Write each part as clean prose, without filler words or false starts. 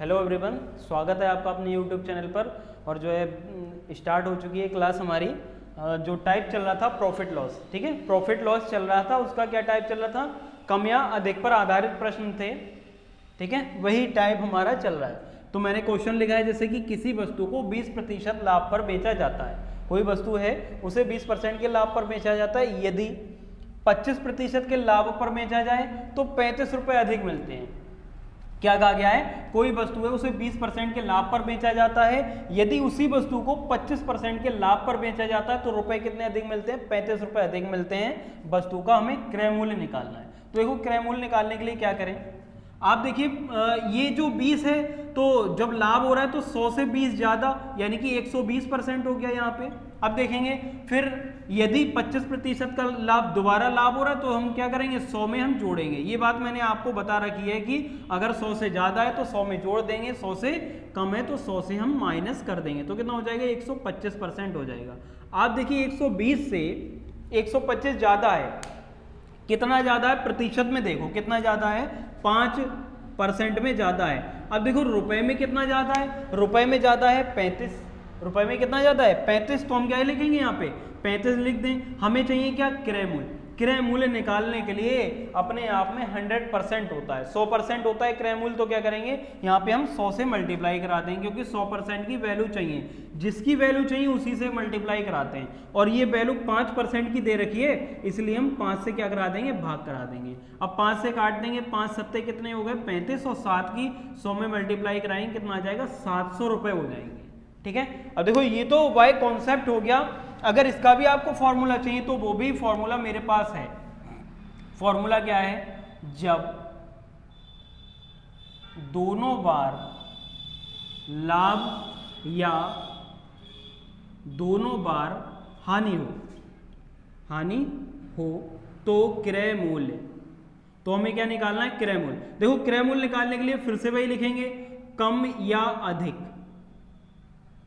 Hello everyone, स्वागत है आपका अपने यूट्यूब चैनल पर। और जो है स्टार्ट हो चुकी है क्लास हमारी। जो टाइप चल रहा था प्रॉफिट लॉस, ठीक है, प्रॉफिट लॉस चल रहा था, उसका क्या टाइप चल रहा था, कम या अधिक पर आधारित प्रश्न थे, ठीक है, वही टाइप हमारा चल रहा है। तो मैंने क्वेश्चन लिखा है जैसे कि किसी वस्तु को 20% लाभ पर बेचा जाता है। कोई वस्तु है उसे 20% के लाभ पर बेचा जाता है, यदि 25% के लाभ पर बेचा जाए तो 35 रुपये अधिक मिलते हैं। क्या कहा गया है, कोई वस्तु है उसे 20% के लाभ पर बेचा जाता है, यदि उसी वस्तु को 25% के लाभ पर बेचा जाता है तो रुपए कितने अधिक मिलते हैं, 35 रुपए अधिक मिलते हैं। वस्तु का हमें क्रय मूल्य निकालना है। तो देखो क्रय मूल्य निकालने के लिए क्या करें, आप देखिए ये जो 20 है तो जब लाभ हो रहा है तो 100 से 20 ज्यादा यानी कि 120% हो गया यहाँ पे। अब देखेंगे फिर यदि 25% का लाभ दोबारा लाभ हो रहा है तो हम क्या करेंगे, 100 में हम जोड़ेंगे। ये बात मैंने आपको बता रखी है कि अगर 100 से ज्यादा है तो 100 में जोड़ देंगे, 100 से कम है तो 100 से हम माइनस कर देंगे, तो कितना हो जाएगा, 125% हो जाएगा। आप देखिए 120 से 125 ज्यादा है, कितना ज्यादा है, प्रतिशत में देखो कितना ज्यादा है, 5% में ज्यादा है। अब देखो रुपए में कितना ज्यादा है, रुपए में ज्यादा है 35, रुपए में कितना ज्यादा है 35, तो हम क्या लिखेंगे यहाँ पे 35 लिख दें। हमें चाहिए क्या, क्रय मूल्य। क्रय मूल्य निकालने के लिए अपने आप में 100% होता है, 100% होता है क्रय मूल्य, तो क्या करेंगे यहाँ पे हम 100 से मल्टीप्लाई करा देंगे, क्योंकि 100% की वैल्यू चाहिए, जिसकी वैल्यू चाहिए उसी से मल्टीप्लाई कराते हैं। और ये वैल्यू 5% की दे रखी है, इसलिए हम 5 से क्या करा देंगे, भाग करा देंगे। अब 5 से काट देंगे, 5 सत्ते कितने हो गए 35, और 7 की 100 में मल्टीप्लाई कराएंगे, कितना आ जाएगा 700 रुपये हो जाएंगे, ठीक है। अब देखो ये तो वाई कॉन्सेप्ट हो गया। अगर इसका भी आपको फॉर्मूला चाहिए तो वो भी फॉर्मूला मेरे पास है। फॉर्मूला क्या है, जब दोनों बार लाभ या दोनों बार हानि हो तो क्रय मूल्य, तो हमें क्या निकालना है, क्रय मूल्य। देखो क्रय मूल्य निकालने के लिए फिर से वही लिखेंगे, कम या अधिक,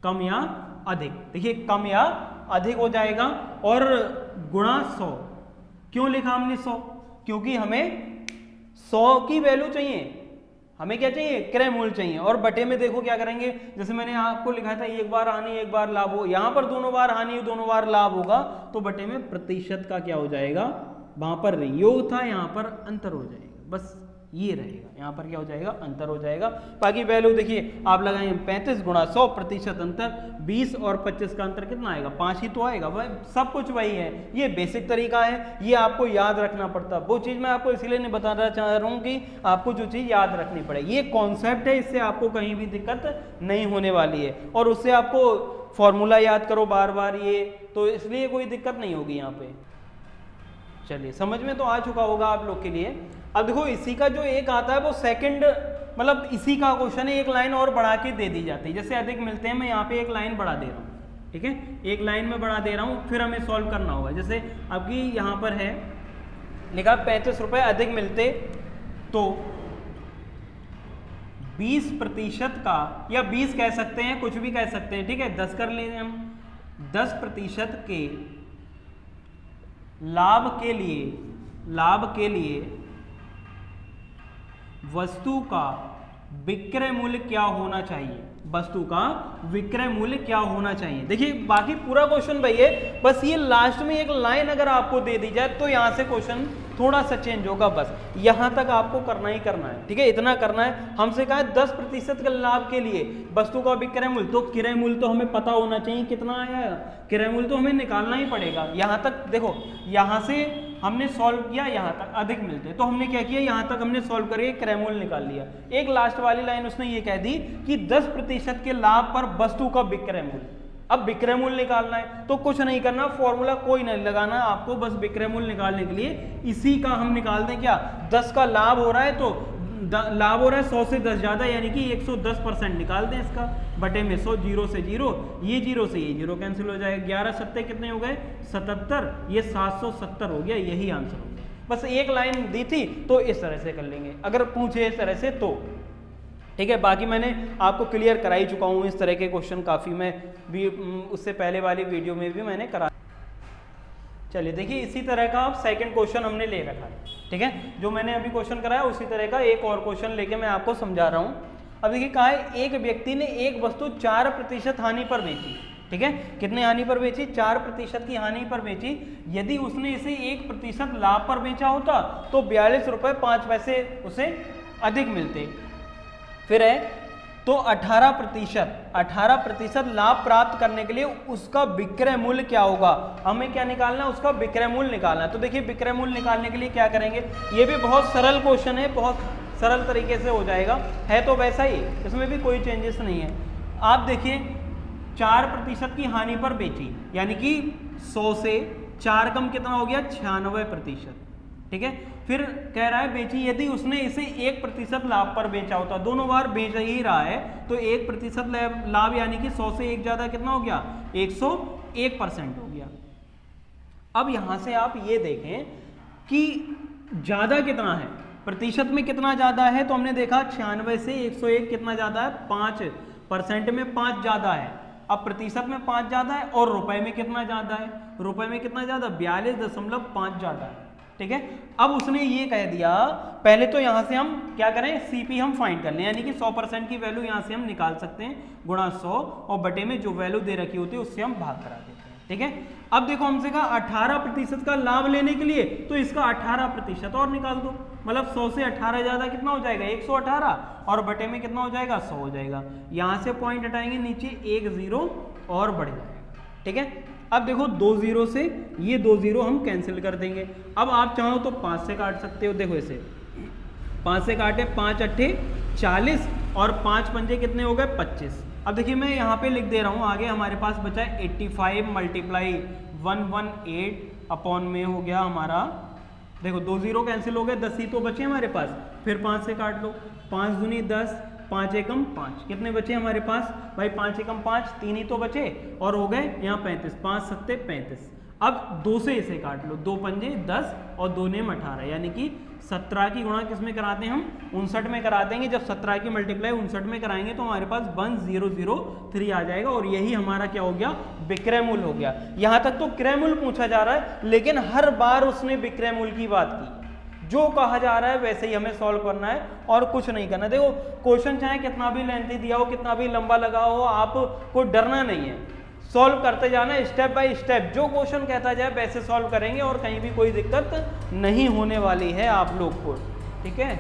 कम या अधिक। देखिए कम या अधिक हो जाएगा और गुणा 100। क्यों लिखा हमने 100, क्योंकि हमें 100 की वैल्यू चाहिए, हमें क्या चाहिए, क्रय मूल्य चाहिए। और बटे में देखो क्या करेंगे, जैसे मैंने आपको लिखा था एक बार हानि एक बार लाभ हो, यहां पर दोनों बार हानि दोनों बार लाभ होगा, तो बटे में प्रतिशत का क्या हो जाएगा, वहां पर योग था यहाँ पर अंतर हो जाएगा, बस ये रहेगा, यहाँ पर क्या हो जाएगा, अंतर हो जाएगा। बाकी वैल्यू देखिए आप लगाएंगे 35 गुणा 100 प्रतिशत अंतर, 20 और 25 का अंतर कितना आएगा, 5 ही तो आएगा। वह सब कुछ वही है, ये बेसिक तरीका है, ये आपको याद रखना पड़ता है। वो चीज़ मैं आपको इसीलिए नहीं बताना चाह रहा हूँ कि आपको जो चीज़ याद रखनी पड़े, ये कॉन्सेप्ट है, इससे आपको कहीं भी दिक्कत नहीं होने वाली है। और उससे आपको फॉर्मूला याद करो बार बार, ये तो इसलिए कोई दिक्कत नहीं होगी यहाँ पे। चलिए समझ में तो आ चुका होगा आप लोग के लिए। अब देखो इसी का जो एक आता है वो सेकंड, मतलब इसी का क्वेश्चन है, एक लाइन और बढ़ा के दे दी जाती है। जैसे अधिक मिलते हैं, मैं यहाँ पे एक लाइन बढ़ा दे रहा हूँ, ठीक है, एक लाइन में बढ़ा दे रहा हूँ, फिर हमें सॉल्व करना होगा। जैसे अभी यहाँ पर है लिखा 35 रुपये अधिक मिलते तो 20% का, या 20 कह सकते हैं, कुछ भी कह सकते हैं, ठीक है, 10 कर लेंगे हम, 10% के लाभ के लिए वस्तु का विक्रय मूल्य क्या होना चाहिए, वस्तु का विक्रय मूल्य क्या होना चाहिए। देखिए बाकी पूरा क्वेश्चन वही है, बस ये लास्ट में एक लाइन अगर आपको दे दी जाए तो यहां से क्वेश्चन थोड़ा सा चेंज होगा, बस यहां तक आपको करना ही करना है, ठीक है, इतना करना है। हमसे कहा है 10% के लाभ के लिए वस्तु का विक्रय मूल्य, तो क्रय मूल्य तो हमें पता होना चाहिए कितना आया, क्रय मूल्य तो हमें निकालना ही पड़ेगा। यहां तक देखो, यहां से हमने सॉल्व किया, यहां तक अधिक मिलते, तो हमने क्या किया, यहां तक हमने सॉल्व करके क्रय मूल्य निकाल लिया। एक लास्ट वाली लाइन उसने ये कह दी कि 10% के लाभ पर वस्तु का विक्रय मूल्य। अब विक्रय मूल्य निकालना है तो कुछ नहीं करना, फॉर्मूला कोई नहीं लगाना आपको, बस विक्रय मूल्य निकालने के लिए इसी का हम निकाल दें। क्या 10 का लाभ हो रहा है तो लाभ हो रहा है 100 से 10 ज्यादा, यानी कि 110% निकाल दें इसका, बटे में 100, 0 से 0, ये 0 से ये 0 कैंसिल हो जाएगा, 11 सत्ते कितने हो गए 77, ये 770 हो गया, यही आंसर हो गया। बस एक लाइन दी थी तो इस तरह से कर लेंगे, अगर पूछे इस तरह से तो, ठीक है। बाकी मैंने आपको क्लियर करा ही चुका हूँ इस तरह के क्वेश्चन, काफ़ी मैं भी उससे पहले वाली वीडियो में भी मैंने करा। चलिए देखिए इसी तरह का आप सेकंड क्वेश्चन हमने ले रखा है, ठीक है, जो मैंने अभी क्वेश्चन कराया उसी तरह का एक और क्वेश्चन लेके मैं आपको समझा रहा हूँ। अब देखिए कहा है एक व्यक्ति ने एक वस्तु 4% हानि पर बेची, ठीक है, कितने हानि पर बेची, 4% की हानि पर बेची। यदि उसने इसे 1% लाभ पर बेचा होता तो 42 रुपये 5 पैसे उसे अधिक मिलते। फिर है तो 18% लाभ प्राप्त करने के लिए उसका विक्रय मूल्य क्या होगा, हमें क्या निकालना है, उसका विक्रय मूल्य निकालना है। तो देखिए विक्रय मूल्य निकालने के लिए क्या करेंगे, ये भी बहुत सरल क्वेश्चन है, बहुत सरल तरीके से हो जाएगा, है तो वैसा ही, इसमें भी कोई चेंजेस नहीं है। आप देखिए 4% की हानि पर बेची, यानी कि 100 से 4 कम कितना हो गया, 96%, ठीक है। फिर कह रहा है बेची यदि उसने इसे 1% लाभ पर बेचा होता, दोनों बार बेच ही रहा है तो 1% लाभ यानी कि 100 से 1 ज्यादा कितना हो गया, 101% हो गया। अब यहां से आप ये देखें कि ज्यादा कितना है, प्रतिशत में कितना ज्यादा है, तो हमने देखा 96 से 101 कितना ज्यादा है, 5% में 5 ज्यादा है। अब प्रतिशत में 5 ज्यादा है और रुपए में कितना ज्यादा है, रुपए में कितना ज्यादा, 42.5 ज्यादा है, ठीक है। अब उसने ये कह दिया, पहले तो यहां से हम क्या करें, सीपी हम फाइंड कर लें, यानी कि 100% की वैल्यू यहां से हम निकाल सकते हैं, गुणा 100 और बटे में जो वैल्यू दे रखी होती है उससे हम भाग करा देते हैं, ठीक है। अब देखो हमसे कहा 18% का लाभ लेने के लिए, तो इसका 18% और निकाल दो, मतलब 100 से 18 ज्यादा कितना हो जाएगा, 118 और बटे में कितना हो जाएगा, 100 हो जाएगा। यहां से पॉइंट हटाएंगे, नीचे 1 0 और बढ़ जाएगा, ठीक है। अब देखो 2 0 से ये 2 0 हम कैंसिल कर देंगे। अब आप चाहो तो 5 से काट सकते हो, देखो इसे 5 से काटे, 5 अट्ठे 40 और 5 पंजे कितने हो गए, 25। अब देखिए मैं यहाँ पे लिख दे रहा हूँ, आगे हमारे पास बचा है 85 × 118 अपॉन में हो गया हमारा, देखो 2 0 कैंसिल हो गए, 10 ही तो बचे हमारे पास, फिर 5 से काट लो, 5 दूनी 10, 5 एकम 5, कितने बचे हमारे पास भाई, 5 एकम 5, 3 ही तो बचे और हो गए यहाँ 35, 5 सत्ते 35। अब 2 से इसे काट लो, 2 पंजे 10 और 2 नेम 18, यानी कि 17 की गुणा किस में कराते हैं हम, 59 में करा देंगे। जब 17 की मल्टीप्लाई 59 में कराएंगे तो हमारे पास 1003 आ जाएगा और यही हमारा क्या हो गया, विक्रय मूल्य हो गया। यहां तक तो क्रय मूल्य पूछा जा रहा है, लेकिन हर बार उसने विक्रय मूल्य की बात की, जो कहा जा रहा है वैसे ही हमें सॉल्व करना है और कुछ नहीं करना। देखो क्वेश्चन चाहे कितना भी लेंथी दिया हो, कितना भी लंबा लगा हो, आपको डरना नहीं है, सॉल्व करते जाना स्टेप बाय स्टेप, जो क्वेश्चन कहता जाए वैसे सॉल्व करेंगे और कहीं भी कोई दिक्कत नहीं होने वाली है आप लोग को, ठीक है।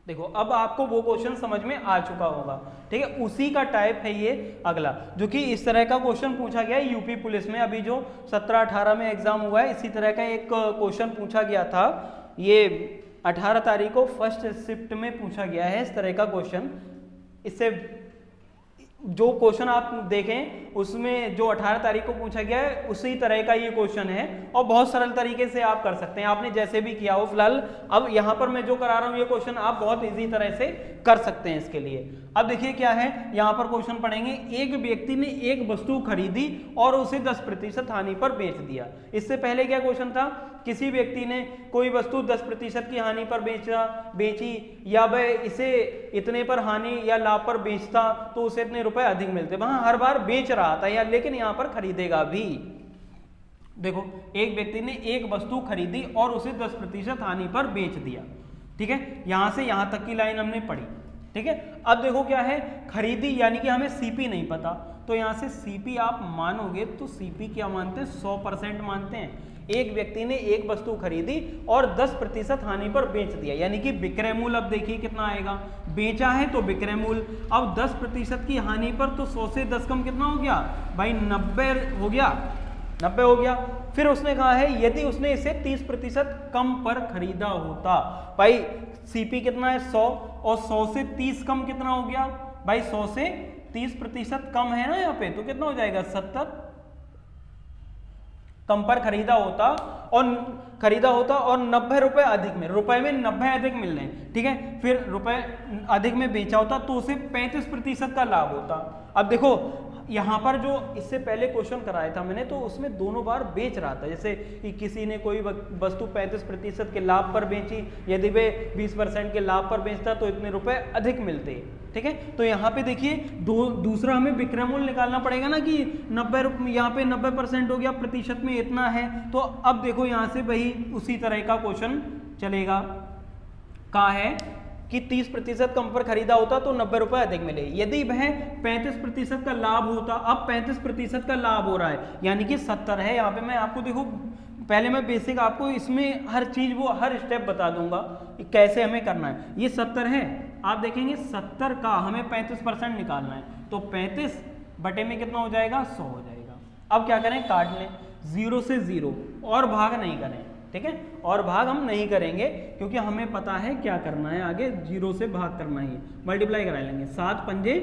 देखो अब आपको वो क्वेश्चन समझ में आ चुका होगा, ठीक है, उसी का टाइप है ये अगला, जो कि इस तरह का क्वेश्चन पूछा गया है यूपी पुलिस में, अभी जो 17-18 में एग्जाम हुआ है, इसी तरह का एक क्वेश्चन पूछा गया था, ये 18 तारीख को फर्स्ट शिफ्ट में पूछा गया है इस तरह का क्वेश्चन। इससे जो क्वेश्चन आप देखें उसमें जो 18 तारीख को पूछा गया है उसी तरह का ये क्वेश्चन है और बहुत सरल तरीके से आप कर सकते हैं, आपने जैसे भी किया हो। फिलहाल अब यहाँ पर मैं जो करा रहा हूँ ये क्वेश्चन आप बहुत इजी तरह से कर सकते हैं इसके लिए। अब देखिए क्या है, यहाँ पर क्वेश्चन पढ़ेंगे, एक व्यक्ति ने एक वस्तु खरीदी और उसे 10% हानि पर बेच दिया। इससे पहले क्या क्वेश्चन था, किसी व्यक्ति ने कोई वस्तु 10% की हानि पर बेची या वह इसे इतने पर हानि या लाभ पर बेचता तो उसे इतने रुपए अधिक मिलते। वहां हर बार बेच रहा था या लेकिन यहाँ पर खरीदेगा भी। देखो एक व्यक्ति ने एक वस्तु खरीदी और उसे 10% हानि पर बेच दिया, ठीक है, यहां से यहां तक की लाइन हमने पढ़ी, ठीक है। अब देखो क्या है, खरीदी यानी कि हमें सीपी नहीं पता, तो यहां से सीपी आप मानोगे तो सीपी क्या मानते हैं, 100% मानते हैं। एक व्यक्ति ने एक वस्तु खरीदी और 10% हानि पर बेच दिया, यानी कि विक्रय मूल्य अब देखिए कितना आएगा, बेचा है तो विक्रय मूल्य, अब 10% की हानि पर तो 100 से 10 कम कितना हो गया भाई, 90 हो गया, 90 हो गया। फिर उसने कहा है यदि उसने इसे 30% कम पर खरीदा होता, भाई सीपी कितना है 100 और 100 से 30 कम कितना हो गया भाई, 100 से 30% कम है ना यहाँ पे, तो कितना हो जाएगा 70 कम पर खरीदा होता और 90 रुपए अधिक में, रुपए में 90 अधिक मिल रहे हैं, ठीक है, फिर रुपए अधिक में बेचा होता तो उसे 35% का लाभ होता। अब देखो यहाँ पर जो इससे पहले क्वेश्चन कराया था मैंने, तो उसमें दोनों बार बेच रहा था, जैसे कि किसी ने कोई वस्तु 35% के लाभ पर बेची, यदि वे 20% के लाभ पर बेचता तो इतने रुपए अधिक मिलते, ठीक है। तो यहाँ पे देखिए दूसरा हमें विक्रय मूल्य निकालना पड़ेगा ना, कि 90 यहाँ पे 90% हो गया, प्रतिशत में इतना है, तो अब देखो यहाँ से वही उसी तरह का क्वेश्चन चलेगा। कहा है कि 30% कम पर खरीदा होता तो 90 रुपए अधिक मिले। यदि वह 35% का लाभ होता, अब 35% का लाभ हो रहा है यानी कि 70 है। यहाँ पे मैं आपको देखो पहले मैं बेसिक आपको इसमें हर चीज वो हर स्टेप बता दूंगा कि कैसे हमें करना है। ये 70 है, आप देखेंगे 70 का हमें 35% निकालना है, तो 35 बटे में कितना हो जाएगा 100 हो जाएगा। अब क्या करें, काट लें 0 से 0 और भाग नहीं करें, ठीक है, और भाग हम नहीं करेंगे क्योंकि हमें पता है क्या करना है, आगे 0 से भाग करना ही है, मल्टीप्लाई करा लेंगे। 7 पंजे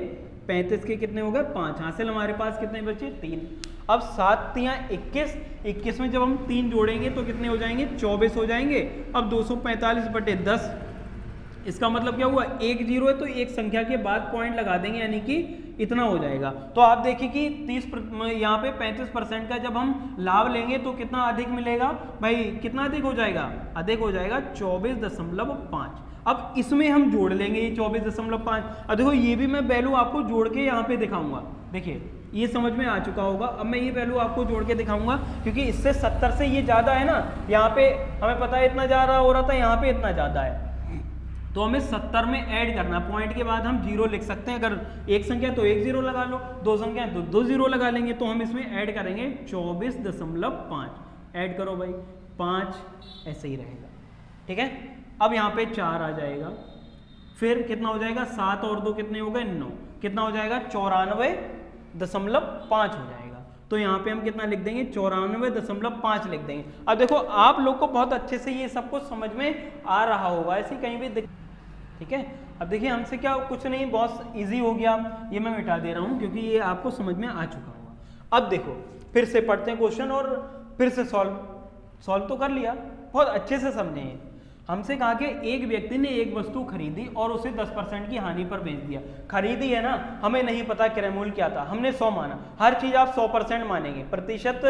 35 के कितने हो गए 5, हासिल हमारे पास कितने बचे 3। अब 7 तियां 21, 21 में जब हम 3 जोड़ेंगे तो कितने हो जाएंगे 24 हो जाएंगे। अब 245 बटे 10, इसका मतलब क्या हुआ, एक जीरो है तो एक संख्या के बाद पॉइंट लगा देंगे यानी कि इतना हो जाएगा। तो आप देखिए कि 30 यहाँ पे 35% का जब हम लाभ लेंगे तो कितना अधिक मिलेगा भाई, कितना अधिक हो जाएगा, अधिक हो जाएगा 24.5। अब इसमें हम जोड़ लेंगे ये 24.5। अब देखो ये भी मैं वैल्यू आपको जोड़ के यहाँ पे दिखाऊंगा, देखिए ये समझ में आ चुका होगा। अब मैं ये वैल्यू आपको जोड़ के दिखाऊंगा क्योंकि इससे 70 से ये ज्यादा है ना, यहाँ पे हमें पता है इतना ज्यादा हो रहा था, यहाँ पे इतना ज्यादा है, तो हमें 70 में ऐड करना। पॉइंट के बाद हम 0 लिख सकते हैं, अगर एक संख्या तो एक 0 लगा लो, दो संख्या है तो 2 0 लगा लेंगे। तो हम इसमें ऐड करेंगे 24.5, ऐड करो भाई 5, ऐसे ही रहेगा, ठीक है। अब यहाँ पे 4 आ जाएगा, फिर कितना हो जाएगा 7 और 2 कितने हो गए 9, कितना हो जाएगा 94.5 हो जाएगा। तो यहाँ पे हम कितना लिख देंगे 94.5 लिख देंगे। अब देखो आप लोग को बहुत अच्छे से ये सब कुछ समझ में आ रहा होगा, ऐसी कहीं भी ठीक है। अब देखिए हमसे क्या कुछ नहीं, बहुत इजी हो गया, ये मैं मिटा दे रहा हूँ क्योंकि ये आपको समझ में आ चुका होगा। अब देखो फिर से पढ़ते हैं क्वेश्चन और फिर से सॉल्व तो कर लिया, बहुत अच्छे से समझे। हमसे कहा कि एक व्यक्ति ने एक वस्तु खरीदी और उसे 10% की हानि पर बेच दिया। खरीदी है ना, हमें नहीं पता क्रय मूल्य क्या था, हमने 100 माना। हर चीज आप 100% मानेंगे, प्रतिशत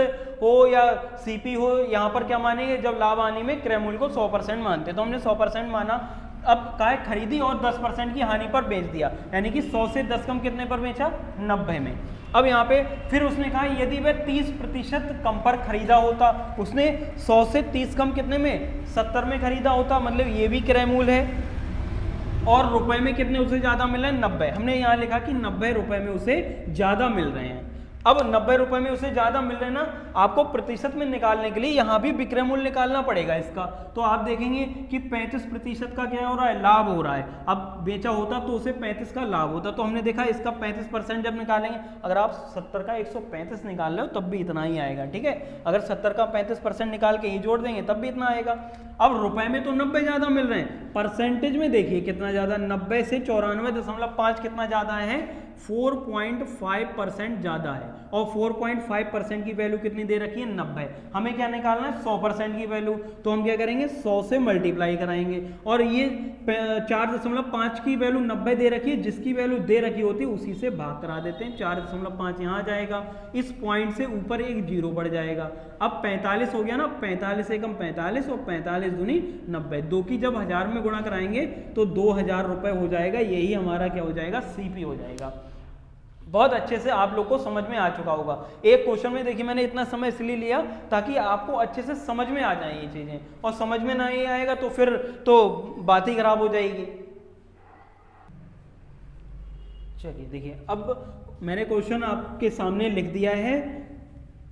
हो या सीपी हो, यहाँ पर क्या मानेंगे, जब लाभ हानि में क्रय मूल्य को 100% मानते, तो हमने 100% माना। अब क्या है, खरीदी और 10% की हानि पर बेच दिया, यानी कि 100 से 10 कम कितने पर बेचा 90 में। अब यहाँ पे फिर उसने कहा यदि वह 30% कम पर खरीदा होता, उसने 100 से 30 कम कितने में 70 में खरीदा होता, मतलब ये भी क्रय मूल्य है, और रुपए में कितने उसे ज्यादा मिल रहे हैं 90। हमने यहाँ लिखा कि 90 रुपए में उसे ज्यादा मिल रहे हैं। अब 90 रुपए में उसे ज्यादा मिल रहे हैं ना, आपको प्रतिशत में निकालने के लिए यहाँ भी विक्रय मूल्य निकालना पड़ेगा इसका। तो आप देखेंगे कि 35% का क्या हो रहा है, लाभ हो रहा है। अब बेचा होता तो उसे 35 का लाभ होता, तो हमने देखा इसका 35% जब निकालेंगे, अगर आप 70 का 135 निकाल रहे हो तब भी इतना ही आएगा, ठीक है। अगर 70 का 35% निकाल के ही जोड़ देंगे तब भी इतना आएगा। अब रुपए में तो 90 ज्यादा मिल रहे हैं, परसेंटेज में देखिए कितना ज्यादा, 90 से 94.5 कितना ज्यादा है, 4.5% ज्यादा है। और 4.5% की वैल्यू कितनी दे रखी है 90। हमें क्या निकालना है 100% की वैल्यू, तो हम क्या करेंगे 100 से मल्टीप्लाई कराएंगे। और ये 4.5 की वैल्यू 90 दे रखी है, जिसकी वैल्यू दे रखी होती है उसी से भाग करा देते हैं। 4.5 यहाँ जाएगा, इस पॉइंट से ऊपर एक जीरो बढ़ जाएगा। अब 45 हो गया ना, 45 एकम 45 और 45 दूनी 90, 2 की जब 1000 में गुणा कराएंगे तो 2000 रुपए हो जाएगा। यही हमारा क्या हो जाएगा, सीपी हो जाएगा। बहुत अच्छे से आप लोग को समझ में आ चुका होगा। एक क्वेश्चन में देखिए मैंने इतना समय इसलिए लिया ताकि आपको अच्छे से समझ में आ जाए ये चीजें, और समझ में नहीं आएगा तो फिर तो बात ही खराब हो जाएगी। चलिए देखिए, अब मैंने क्वेश्चन आपके सामने लिख दिया है,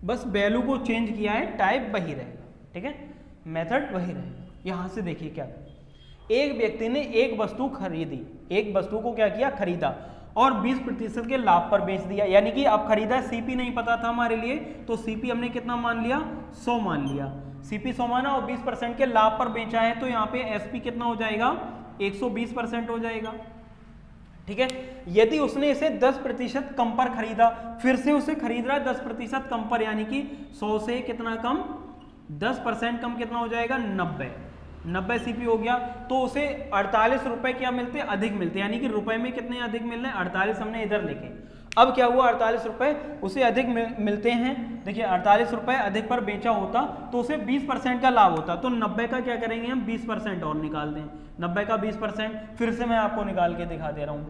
बस वैल्यू को चेंज किया है, टाइप वही रहेगा, ठीक है, मेथड वही रहेगा। यहां से देखिए क्या, एक व्यक्ति ने एक वस्तु खरीदी, एक वस्तु को क्या किया, खरीदा और 20% के लाभ पर बेच दिया। यानी कि अब खरीदा, सीपी नहीं पता था हमारे लिए, तो सीपी हमने कितना मान लिया 100 मान लिया, सीपी 100 माना और 20% के लाभ पर बेचा है, तो यहाँ पे एसपी कितना हो जाएगा 120% हो जाएगा, ठीक है। यदि उसने इसे 10% कम पर खरीदा, फिर से उसे खरीद रहा है 10% कम पर, यानी कि 100 से कितना कम 10% कम कितना हो जाएगा 90 सीपी हो गया, तो उसे 48 रुपए क्या मिलते हैं, अधिक मिलते हैं। यानी कि रुपए में कितने अधिक मिल रहे हैं 48, हमने इधर लिखे। अब क्या हुआ, 48 रुपए उसे अधिक मिलते हैं। देखिए 48 रुपए अधिक पर बेचा होता तो उसे 20% का लाभ होता, तो 90 का क्या करेंगे हम 20% और निकाल दें। 90 का 20% फिर से मैं आपको निकाल के दिखा दे रहा हूँ,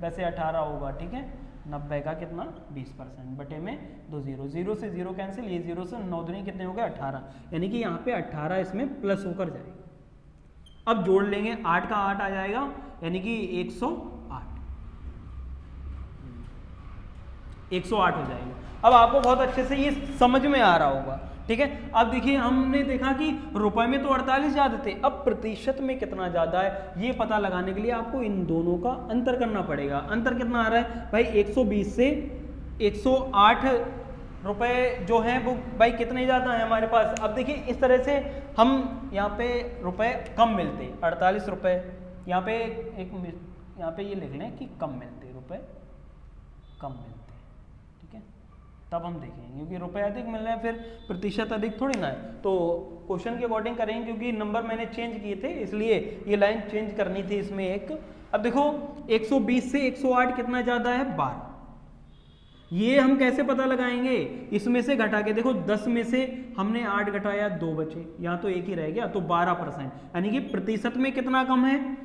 वैसे 18 होगा, ठीक है। 90 का कितना 20% बटे में 2 0, 0 से 0 कैंसिल, ये 0 से 9 दूनी कितने हो गए 18, यानी कि यहाँ पे 18 इसमें प्लस होकर जाएगा। अब जोड़ लेंगे, 8 का 8 आ जाएगा, यानी कि 108 हो जाएगा। अब आपको बहुत अच्छे से ये समझ में आ रहा होगा, ठीक है। अब देखिए हमने देखा कि रुपए में तो 48 ज्यादा थे, अब प्रतिशत में कितना ज्यादा है ये पता लगाने के लिए आपको इन दोनों का अंतर करना पड़ेगा। अंतर कितना आ रहा है भाई, 120 से 108 रुपए जो हैं वो भाई कितने ज्यादा है हमारे पास। अब देखिए इस तरह से हम यहाँ पे रुपए कम मिलते, 48 रुपए, यहाँ पे ये लिख लें कि कम मिलते, रुपए कम मिलते, ठीक है, तब हम देखेंगे, क्योंकि रुपए अधिक मिल रहे हैं फिर प्रतिशत अधिक थोड़ी ना है, तो क्वेश्चन के अकॉर्डिंग करेंगे, क्योंकि नंबर मैंने चेंज किए थे इसलिए ये लाइन चेंज करनी थी इसमें एक। अब देखो 120 से 108 कितना ज्यादा है, 12। ये हम कैसे पता लगाएंगे, इसमें से घटा के देखो, 10 में से हमने 8 घटाया, 2 बचे, यहाँ तो एक ही रह गया, तो 12%, यानी कि प्रतिशत में कितना कम है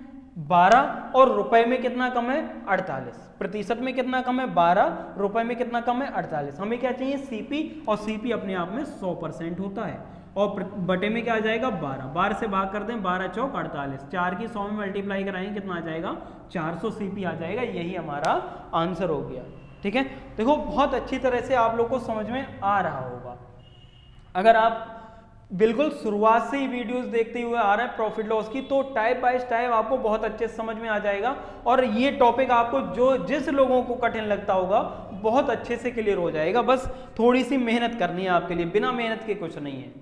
12, और रुपए में कितना कम है 48। प्रतिशत में कितना कम है 12, रुपए में कितना कम है 48। हमें क्या चाहिए सीपी, और सीपी अपने आप में 100% होता है, और बटे में क्या आ जाएगा 12, 12 से भाग कर दें, 12 चौक 48, 4 की 100 में मल्टीप्लाई कराएंगे कितना आ जाएगा 400 सीपी आ जाएगा। यही हमारा आंसर हो गया, ठीक है। देखो बहुत अच्छी तरह से आप लोग को समझ में आ रहा होगा। अगर आप बिल्कुल शुरुआत से ही वीडियोस देखते हुए आ रहे हैं प्रॉफिट लॉस की, तो टाइप बाय टाइप आपको बहुत अच्छे से समझ में आ जाएगा, और ये टॉपिक आपको जिस लोगों को कठिन लगता होगा बहुत अच्छे से क्लियर हो जाएगा। बस थोड़ी सी मेहनत करनी है आपके लिए, बिना मेहनत के कुछ नहीं है।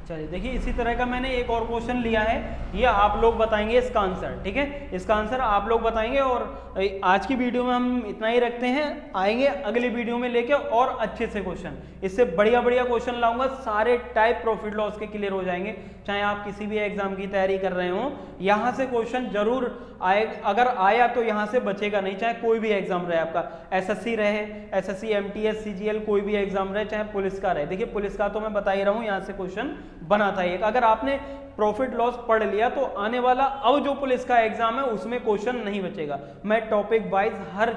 चलिए देखिए इसी तरह का मैंने एक और क्वेश्चन लिया है, ये आप लोग बताएंगे इसका आंसर, ठीक है, इसका आंसर आप लोग बताएंगे। और आज की वीडियो में हम इतना ही रखते हैं, आएंगे अगली वीडियो में लेके और अच्छे से क्वेश्चन, इससे बढ़िया बढ़िया क्वेश्चन लाऊंगा, सारे टाइप प्रॉफिट लॉस के क्लियर हो जाएंगे। चाहे आप किसी भी एग्जाम की तैयारी कर रहे हो, यहाँ से क्वेश्चन जरूर आए, अगर आया तो यहाँ से बचेगा नहीं, चाहे कोई भी एग्जाम रहे आपका, एसएससी रहे, एसएससी एमटीएस सीजीएल कोई भी एग्जाम रहे, चाहे पुलिस का रहे। देखिए पुलिस का तो मैं बता ही रहा हूँ, यहाँ से क्वेश्चन बना था एक। अगर आपने प्रॉफिट लॉस पढ़ लिया तो आने वाला अब जो पुलिस का एग्जाम है उसमें क्वेश्चन नहीं बचेगा। मैं टॉपिक वाइज हर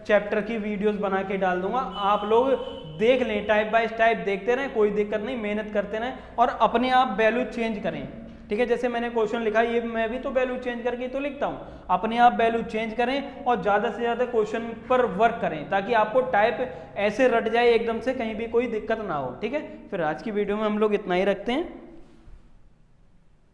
चैप्टर की वीडियोस बना के डाल दूंगा, आप लोग देख लें, टाइप बाय टाइप देखते रहें, कोई दिक्कत नहीं, मेहनत करते रहें और अपने आप वैल्यू चेंज करें, ठीक है। जैसे मैंने क्वेश्चन लिखा, ये मैं भी तो वैल्यू चेंज करके तो लिखता हूँ, अपने आप वैल्यू चेंज करें और ज़्यादा से ज़्यादा क्वेश्चन पर वर्क करें, ताकि आपको टाइप ऐसे रट जाए एकदम से, कहीं भी कोई दिक्कत ना हो, ठीक है। फिर आज की वीडियो में हम लोग इतना ही रखते हैं।